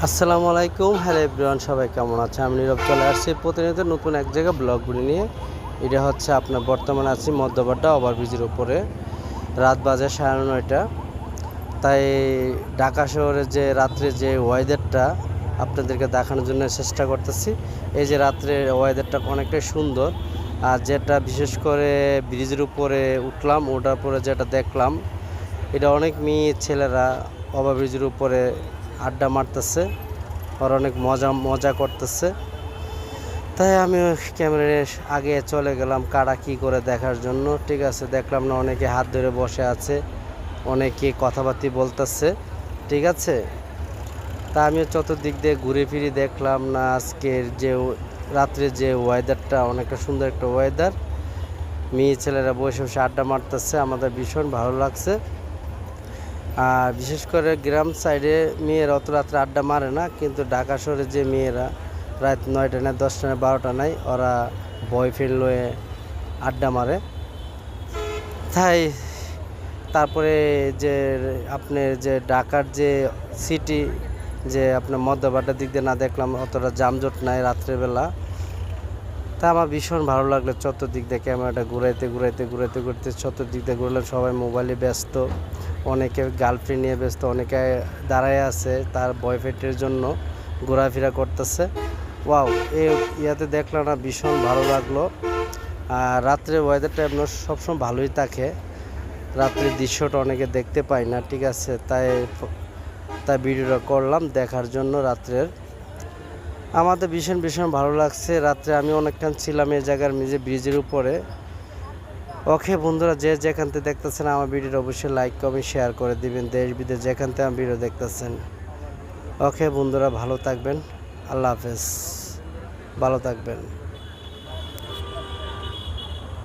আসসালামু আলাইকুম, hello everyone, সবাই কেমন আছে? আমি নীরব চলে আসছি প্রতিনিয়ত নতুন এক জায়গায় ব্লগ ভিডিও নিয়ে। এটা হচ্ছে আপনার বর্তমানে আছি মধ্যবাড্ডা ওভারব্রিজের উপরে। রাত বাজে 9:30। তাই ঢাকা শহরের যে রাত্রে যে ওয়েদারটা আপনাদেরকে দেখানোর জন্য চেষ্টা করতেছি। এই যে রাত্রের ওয়েদারটা অনেকটাই সুন্দর। আর যেটা বিশেষ করে ব্রিজের উপরে উঠলাম, ওটার পরে যেটা দেখলাম, এটা অনেক মেয়ে ছেলেরা ওভারব্রিজের উপরে আড্ডা মারতেছে, আর অনেক মজা করতেছে। তাই আমি ক্যামেরার আগে চলে গেলাম কারা কী করে দেখার জন্য। ঠিক আছে, দেখলাম না অনেকে হাত ধরে বসে আছে, অনেকে কথাবার্তা বলতেছে। ঠিক আছে, তা আমিও চতুর্দিক দিয়ে ঘুরে ফিরে দেখলাম না আজকের যে রাত্রে যে ওয়েদারটা অনেকটা সুন্দর একটা ওয়েদার। মেয়ে ছেলেরা বসে বসে আড্ডা মারতেছে, আমাদের ভীষণ ভালো লাগছে। আর বিশেষ করে গ্রাম সাইডে মেয়েরা অত রাত্রে আড্ডা মারে না, কিন্তু ঢাকা শহরে যে মেয়েরা রাত 9টা নাই, 10টা নাই, 12টা নাই, ওরা বয়ফ্রেন্ড লয়ে আড্ডা মারে। তাই তারপরে যে আপনার যে ঢাকার যে সিটি, যে আপনার মধ্যবাড্ডার দিক দিয়ে না দেখলাম অতটা যানজট নাই রাত্রেবেলা। তা আমার ভীষণ ভালো লাগলো। চতুর্দিক দিয়ে ক্যামেরাটা ঘুরাইতে চতুর্দিক দিয়ে ঘুরলাম। সবাই মোবাইলে ব্যস্ত, অনেকে গার্লফ্রেন্ড নিয়ে ব্যস্ত, অনেকে দাঁড়ায় আছে তার বয়ফ্রেন্ডের জন্য ঘোরাফেরা করতেছে। ওয়াও, ইয়াতে দেখলাম না ভীষণ ভালো লাগলো। আর রাত্রের ওয়েদারটা আপনার সবসময় ভালোই থাকে, রাত্রের দৃশ্যটা অনেকে দেখতে পায় না। ঠিক আছে, তাই ভিডিওটা করলাম দেখার জন্য রাত্রের। আমাদের ভীষণ ভালো লাগছে রাত্রে। আমি অনেকক্ষণ ছিলাম এই জায়গার নিজে ব্রিজের উপরে। ওকে বন্ধুরা, যে যেখান থেকে দেখতেছেন আমার ভিডিওটা অবশ্যই লাইক কমেন্ট শেয়ার করে দিবেন, দেশ বিদেশ যেখান থেকে আমার ভিডিও দেখতেছেন। ওকে বন্ধুরা, ভালো থাকবেন, আল্লাহ হাফেজ, ভালো থাকবেন।